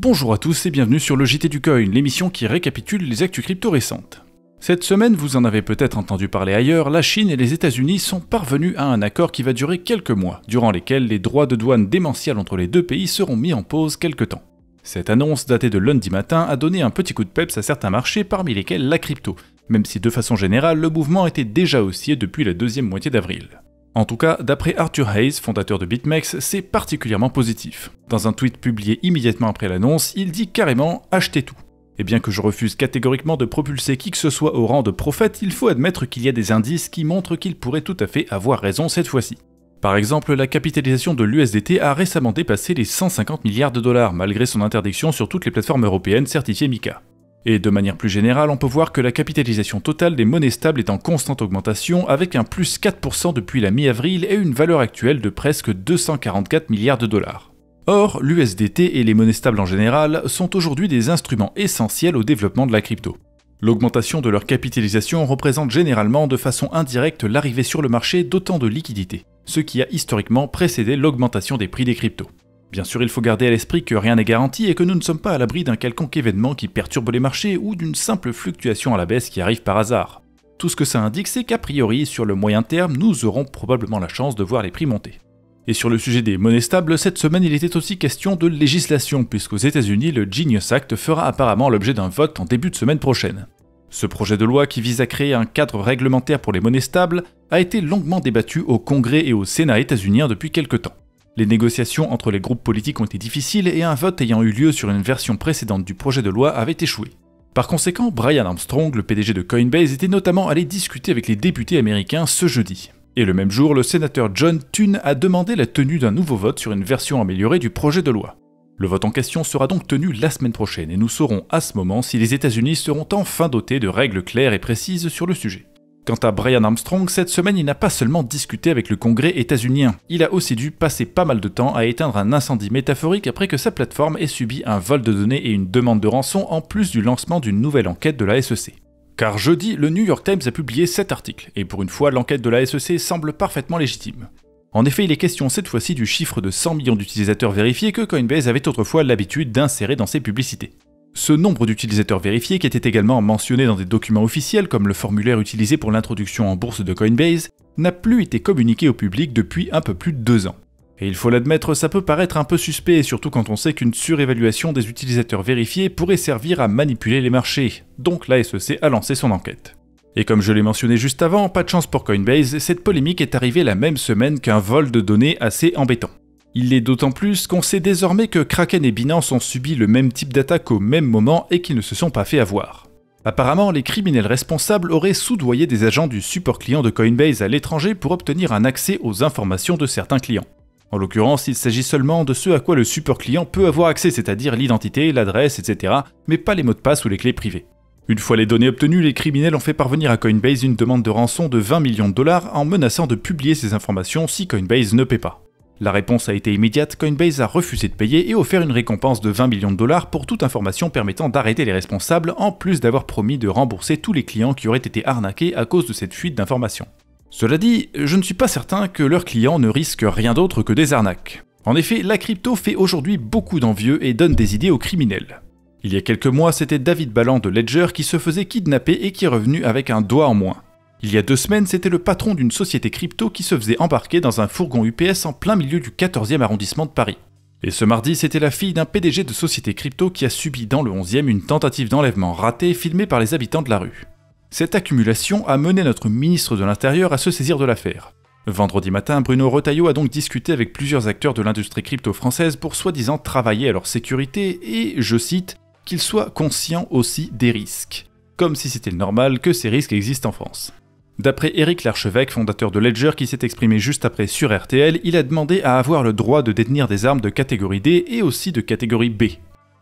Bonjour à tous et bienvenue sur le JT du Coin, l'émission qui récapitule les actus crypto récentes. Cette semaine, vous en avez peut-être entendu parler ailleurs, la Chine et les États-Unis sont parvenus à un accord qui va durer quelques mois, durant lesquels les droits de douane démentiels entre les deux pays seront mis en pause quelque temps. Cette annonce, datée de lundi matin, a donné un petit coup de peps à certains marchés, parmi lesquels la crypto, même si de façon générale, le mouvement était déjà haussier depuis la deuxième moitié d'avril. En tout cas, d'après Arthur Hayes, fondateur de BitMEX, c'est particulièrement positif. Dans un tweet publié immédiatement après l'annonce, il dit carrément « achetez tout ». Et bien que je refuse catégoriquement de propulser qui que ce soit au rang de prophète, il faut admettre qu'il y a des indices qui montrent qu'il pourrait tout à fait avoir raison cette fois-ci. Par exemple, la capitalisation de l'USDT a récemment dépassé les 150 milliards de dollars, malgré son interdiction sur toutes les plateformes européennes certifiées MiCA. Et de manière plus générale, on peut voir que la capitalisation totale des monnaies stables est en constante augmentation, avec un plus 4% depuis la mi-avril et une valeur actuelle de presque 244 milliards de dollars. Or, l'USDT et les monnaies stables en général sont aujourd'hui des instruments essentiels au développement de la crypto. L'augmentation de leur capitalisation représente généralement de façon indirecte l'arrivée sur le marché d'autant de liquidités, ce qui a historiquement précédé l'augmentation des prix des cryptos. Bien sûr, il faut garder à l'esprit que rien n'est garanti et que nous ne sommes pas à l'abri d'un quelconque événement qui perturbe les marchés ou d'une simple fluctuation à la baisse qui arrive par hasard. Tout ce que ça indique, c'est qu'a priori, sur le moyen terme, nous aurons probablement la chance de voir les prix monter. Et sur le sujet des monnaies stables, cette semaine il était aussi question de législation, puisqu'aux États-Unis, le Genius Act fera apparemment l'objet d'un vote en début de semaine prochaine. Ce projet de loi qui vise à créer un cadre réglementaire pour les monnaies stables a été longuement débattu au Congrès et au Sénat états-unien depuis quelque temps. Les négociations entre les groupes politiques ont été difficiles et un vote ayant eu lieu sur une version précédente du projet de loi avait échoué. Par conséquent, Brian Armstrong, le PDG de Coinbase, était notamment allé discuter avec les députés américains ce jeudi. Et le même jour, le sénateur John Thune a demandé la tenue d'un nouveau vote sur une version améliorée du projet de loi. Le vote en question sera donc tenu la semaine prochaine et nous saurons à ce moment si les États-Unis seront enfin dotés de règles claires et précises sur le sujet. Quant à Brian Armstrong, cette semaine il n'a pas seulement discuté avec le Congrès états-unien, il a aussi dû passer pas mal de temps à éteindre un incendie métaphorique après que sa plateforme ait subi un vol de données et une demande de rançon en plus du lancement d'une nouvelle enquête de la SEC. Car jeudi, le New York Times a publié 7 articles, et pour une fois l'enquête de la SEC semble parfaitement légitime. En effet, il est question cette fois-ci du chiffre de 100 millions d'utilisateurs vérifiés que Coinbase avait autrefois l'habitude d'insérer dans ses publicités. Ce nombre d'utilisateurs vérifiés, qui était également mentionné dans des documents officiels comme le formulaire utilisé pour l'introduction en bourse de Coinbase, n'a plus été communiqué au public depuis un peu plus de 2 ans. Et il faut l'admettre, ça peut paraître un peu suspect, surtout quand on sait qu'une surévaluation des utilisateurs vérifiés pourrait servir à manipuler les marchés, donc la SEC a lancé son enquête. Et comme je l'ai mentionné juste avant, pas de chance pour Coinbase, cette polémique est arrivée la même semaine qu'un vol de données assez embêtant. Il l'est d'autant plus qu'on sait désormais que Kraken et Binance ont subi le même type d'attaque au même moment et qu'ils ne se sont pas fait avoir. Apparemment, les criminels responsables auraient soudoyé des agents du support client de Coinbase à l'étranger pour obtenir un accès aux informations de certains clients. En l'occurrence, il s'agit seulement de ce à quoi le support client peut avoir accès, c'est-à-dire l'identité, l'adresse, etc., mais pas les mots de passe ou les clés privées. Une fois les données obtenues, les criminels ont fait parvenir à Coinbase une demande de rançon de 20 millions de dollars en menaçant de publier ces informations si Coinbase ne paie pas. La réponse a été immédiate, Coinbase a refusé de payer et offert une récompense de 20 millions de dollars pour toute information permettant d'arrêter les responsables, en plus d'avoir promis de rembourser tous les clients qui auraient été arnaqués à cause de cette fuite d'informations. Cela dit, je ne suis pas certain que leurs clients ne risquent rien d'autre que des arnaques. En effet, la crypto fait aujourd'hui beaucoup d'envieux et donne des idées aux criminels. Il y a quelques mois, c'était David Ballan de Ledger qui se faisait kidnapper et qui est revenu avec un doigt en moins. Il y a 2 semaines, c'était le patron d'une société crypto qui se faisait embarquer dans un fourgon UPS en plein milieu du 14e arrondissement de Paris. Et ce mardi, c'était la fille d'un PDG de société crypto qui a subi dans le 11e une tentative d'enlèvement ratée filmée par les habitants de la rue. Cette accumulation a mené notre ministre de l'Intérieur à se saisir de l'affaire. Vendredi matin, Bruno Retailleau a donc discuté avec plusieurs acteurs de l'industrie crypto française pour soi-disant travailler à leur sécurité et, je cite, qu'ils soient conscients aussi des risques. Comme si c'était normal que ces risques existent en France. D'après Éric Larchevêque, fondateur de Ledger qui s'est exprimé juste après sur RTL, il a demandé à avoir le droit de détenir des armes de catégorie D et aussi de catégorie B.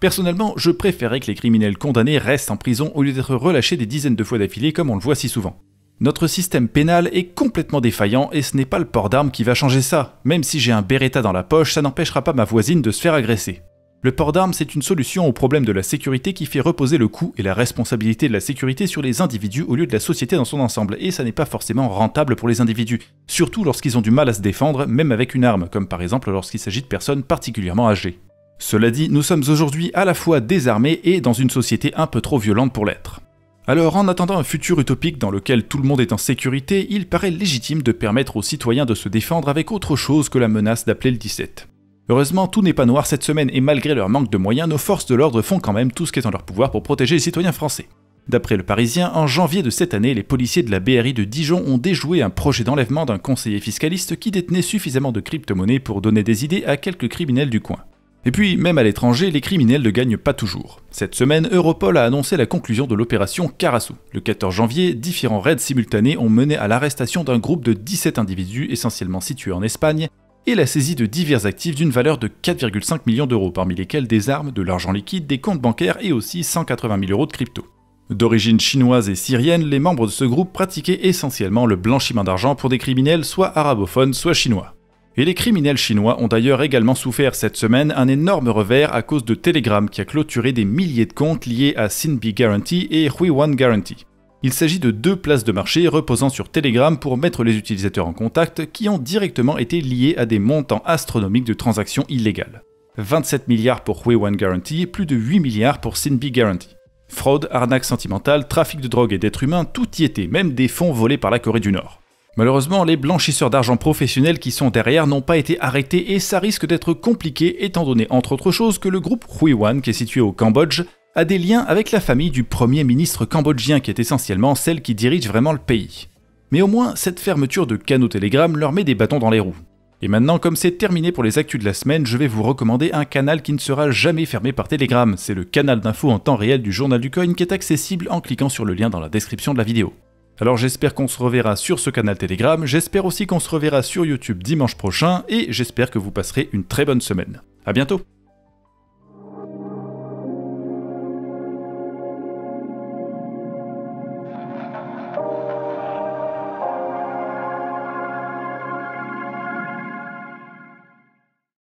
Personnellement, je préférais que les criminels condamnés restent en prison au lieu d'être relâchés des dizaines de fois d'affilée comme on le voit si souvent. Notre système pénal est complètement défaillant et ce n'est pas le port d'armes qui va changer ça. Même si j'ai un Beretta dans la poche, ça n'empêchera pas ma voisine de se faire agresser. Le port d'armes, c'est une solution au problème de la sécurité qui fait reposer le coût et la responsabilité de la sécurité sur les individus au lieu de la société dans son ensemble, et ça n'est pas forcément rentable pour les individus, surtout lorsqu'ils ont du mal à se défendre, même avec une arme, comme par exemple lorsqu'il s'agit de personnes particulièrement âgées. Cela dit, nous sommes aujourd'hui à la fois désarmés et dans une société un peu trop violente pour l'être. Alors, en attendant un futur utopique dans lequel tout le monde est en sécurité, il paraît légitime de permettre aux citoyens de se défendre avec autre chose que la menace d'appeler le 17. Heureusement, tout n'est pas noir cette semaine et malgré leur manque de moyens, nos forces de l'ordre font quand même tout ce qui est en leur pouvoir pour protéger les citoyens français. D'après le Parisien, en janvier de cette année, les policiers de la BRI de Dijon ont déjoué un projet d'enlèvement d'un conseiller fiscaliste qui détenait suffisamment de crypto-monnaies pour donner des idées à quelques criminels du coin. Et puis, même à l'étranger, les criminels ne gagnent pas toujours. Cette semaine, Europol a annoncé la conclusion de l'opération Karasu. Le 14 janvier, différents raids simultanés ont mené à l'arrestation d'un groupe de 17 individus essentiellement situés en Espagne et la saisie de divers actifs d'une valeur de 4,5 millions d'euros, parmi lesquels des armes, de l'argent liquide, des comptes bancaires et aussi 180 000 euros de crypto. D'origine chinoise et syrienne, les membres de ce groupe pratiquaient essentiellement le blanchiment d'argent pour des criminels soit arabophones, soit chinois. Et les criminels chinois ont d'ailleurs également souffert cette semaine un énorme revers à cause de Telegram qui a clôturé des milliers de comptes liés à Sinbi Guarantee et Huiwan Guarantee. Il s'agit de deux places de marché reposant sur Telegram pour mettre les utilisateurs en contact qui ont directement été liés à des montants astronomiques de transactions illégales. 27 milliards pour Huiwan Guarantee et plus de 8 milliards pour Sinbi Guarantee. Fraude, arnaque sentimentale, trafic de drogue et d'êtres humains, tout y était, même des fonds volés par la Corée du Nord. Malheureusement, les blanchisseurs d'argent professionnels qui sont derrière n'ont pas été arrêtés et ça risque d'être compliqué étant donné entre autres choses que le groupe Huiwan, qui est situé au Cambodge, a des liens avec la famille du premier ministre cambodgien qui est essentiellement celle qui dirige vraiment le pays. Mais au moins, cette fermeture de canaux Telegram leur met des bâtons dans les roues. Et maintenant, comme c'est terminé pour les actus de la semaine, je vais vous recommander un canal qui ne sera jamais fermé par Telegram. C'est le canal d'infos en temps réel du Journal du Coin qui est accessible en cliquant sur le lien dans la description de la vidéo. Alors j'espère qu'on se reverra sur ce canal Telegram, j'espère aussi qu'on se reverra sur YouTube dimanche prochain, et j'espère que vous passerez une très bonne semaine. A bientôt!